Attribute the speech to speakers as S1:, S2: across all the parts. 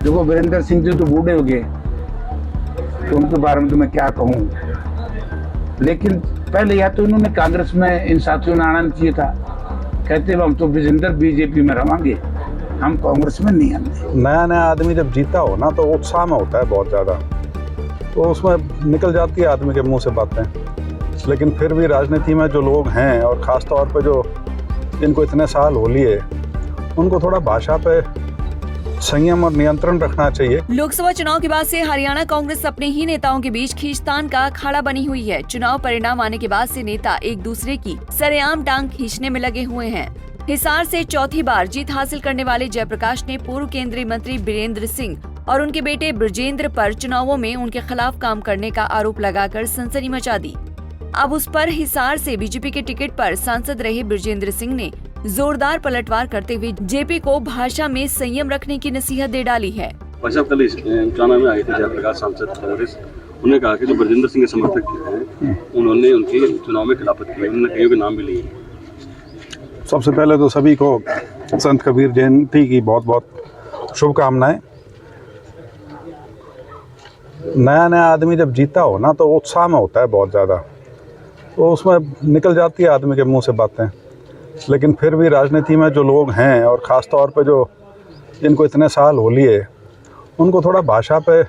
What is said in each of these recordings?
S1: देखो वीरेंद्र सिंह जी तो बूढ़े हो गए, तो उनके बारे में तो मैं क्या कहूँ। लेकिन पहले या तो इन्होंने कांग्रेस में इन साथियों ने आना चाहिए था। कहते हम तो विजेंद्र बीजेपी में रवांगे, हम कांग्रेस में नहीं आएंगे।
S2: नया नया आदमी जब जीता हो ना तो उत्साह में होता है बहुत ज़्यादा, तो उसमें निकल जाती है आदमी के मुंह से बातें। लेकिन फिर भी राजनीति में जो लोग हैं और ख़ास तौर पे जो जिनको इतने साल हो लिए, उनको थोड़ा भाषा पे संयम और नियंत्रण रखना चाहिए।
S3: लोकसभा चुनाव के बाद से हरियाणा कांग्रेस अपने ही नेताओं के बीच खींचतान का अखाड़ा बनी हुई है। चुनाव परिणाम आने के बाद से नेता एक दूसरे की सरेआम टांग खींचने में लगे हुए हैं। हिसार से चौथी बार जीत हासिल करने वाले जयप्रकाश ने पूर्व केंद्रीय मंत्री बीरेंद्र सिंह और उनके बेटे ब्रजेंद्र पर चुनावों में उनके खिलाफ काम करने का आरोप लगाकर सनसनी मचा दी। अब उस पर हिसार से बीजेपी के टिकट पर सांसद रहे ब्रजेंद्र सिंह ने जोरदार पलटवार करते हुए जेपी को भाषा में संयम रखने की नसीहत दे डाली है।
S4: भाई साहब कल चुनाव में आए थे जयप्रकाश सांसद कांग्रेस, उन्होंने कहा कि जो ब्रजेंद्र सिंह के समर्थक हैं उन्होंने उनके चुनाव में खिलाफत की, उन्होंने कईयों के नाम भी लिए।
S2: सबसे पहले तो सभी को संत कबीर जयंती की बहुत बहुत शुभकामनाएं। नया नया आदमी जब जीता हो ना तो उत्साह में होता है बहुत ज़्यादा, तो उसमें निकल जाती है आदमी के मुंह से बातें। लेकिन फिर भी राजनीति में जो लोग हैं और ख़ास तौर पे जो जिनको इतने साल हो लिए, उनको थोड़ा भाषा पे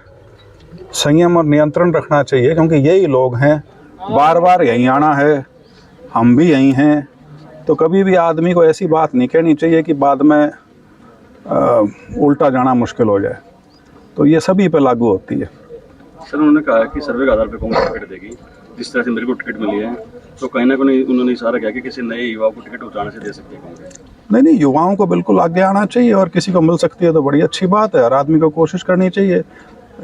S2: संयम और नियंत्रण रखना चाहिए, क्योंकि यही लोग हैं। बार बार यहीं आना है, हम भी यहीं हैं, तो कभी भी आदमी को ऐसी बात नहीं कहनी चाहिए कि बाद में उल्टा जाना मुश्किल हो जाए। तो ये सभी पे लागू होती है।
S4: सर उन्होंने कहा कि सर्वे के आधार पर कांग्रेस टिकट देगी, जिस तरह से मेरे को टिकट मिली है, तो कहीं ना कहीं उन्होंने इशारा किया कि किसी नए युवा को टिकट उठाने से दे सकती है कांग्रेस।
S2: नहीं, युवाओं को बिल्कुल आगे आना चाहिए, और किसी को मिल सकती है तो बड़ी अच्छी बात है। हर आदमी को कोशिश करनी चाहिए।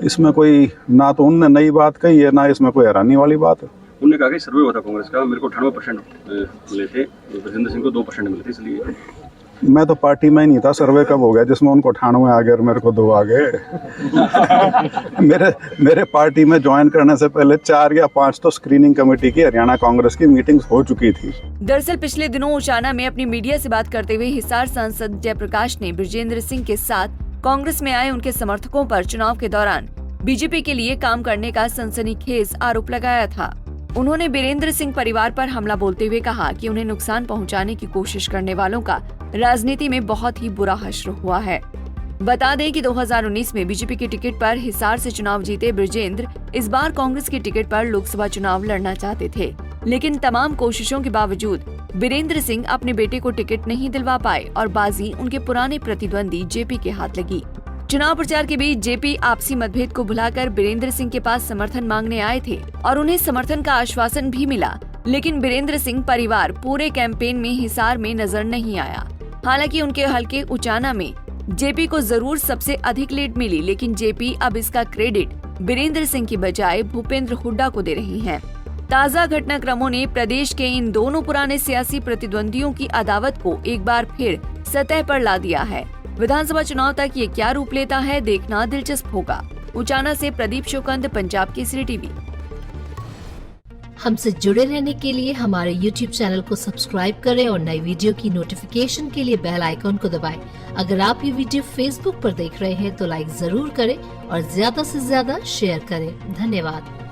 S2: इसमें कोई ना तो उनने नई बात कही है, ना इसमें कोई हैरानी वाली बात है।
S4: उन्होंने कहा कि सर्वे हुआ था कांग्रेस का, मेरे को 98% मिले थे, ब्रजेंद्र सिंह को 2% मिले थे, इसलिए
S2: मैं तो पार्टी में ही नहीं था। सर्वे कब हो गया जिसमें उनको 98 आ गए और मेरे को 2 आ गए? मेरे पार्टी में ज्वाइन करने से पहले 4 या 5 तो स्क्रीनिंग कमेटी की हरियाणा कांग्रेस की मीटिंग्स हो चुकी थी।
S3: दरअसल पिछले दिनों उचाना में अपनी मीडिया से बात करते हुए हिसार सांसद जयप्रकाश ने ब्रजेंद्र सिंह के साथ कांग्रेस में आए उनके समर्थकों पर चुनाव के दौरान बीजेपी के लिए काम करने का सनसनीखेज आरोप लगाया था। उन्होंने बीरेंद्र सिंह परिवार पर हमला बोलते हुए कहा कि उन्हें नुकसान पहुंचाने की कोशिश करने वालों का राजनीति में बहुत ही बुरा हश्र हुआ है। बता दें कि 2019 में बीजेपी के टिकट पर हिसार से चुनाव जीते ब्रजेंद्र इस बार कांग्रेस के टिकट पर लोकसभा चुनाव लड़ना चाहते थे, लेकिन तमाम कोशिशों के बावजूद बीरेंद्र सिंह अपने बेटे को टिकट नहीं दिलवा पाए और बाजी उनके पुराने प्रतिद्वंदी जेपी के हाथ लगी। चुनाव प्रचार के बीच जेपी आपसी मतभेद को भुलाकर बीरेंद्र सिंह के पास समर्थन मांगने आए थे और उन्हें समर्थन का आश्वासन भी मिला, लेकिन बीरेंद्र सिंह परिवार पूरे कैंपेन में हिसार में नजर नहीं आया। हालांकि उनके हलके उचाना में जेपी को जरूर सबसे अधिक लीड मिली, लेकिन जेपी अब इसका क्रेडिट बीरेंद्र सिंह की बजाय भूपेंद्र हुड्डा को दे रही हैं। ताज़ा घटनाक्रमों ने प्रदेश के इन दोनों पुराने सियासी प्रतिद्वंदियों की अदावत को एक बार फिर सतह पर ला दिया है। विधानसभा चुनाव तक ये क्या रूप लेता है, देखना दिलचस्प होगा। उचाना से प्रदीप शोकंद, पंजाब केसरी टीवी।
S5: हमसे जुड़े रहने के लिए हमारे YouTube चैनल को सब्सक्राइब करें और नई वीडियो की नोटिफिकेशन के लिए बेल आइकॉन को दबाएं। अगर आप ये वीडियो Facebook पर देख रहे हैं तो लाइक जरूर करें और ज्यादा से ज्यादा शेयर करें। धन्यवाद।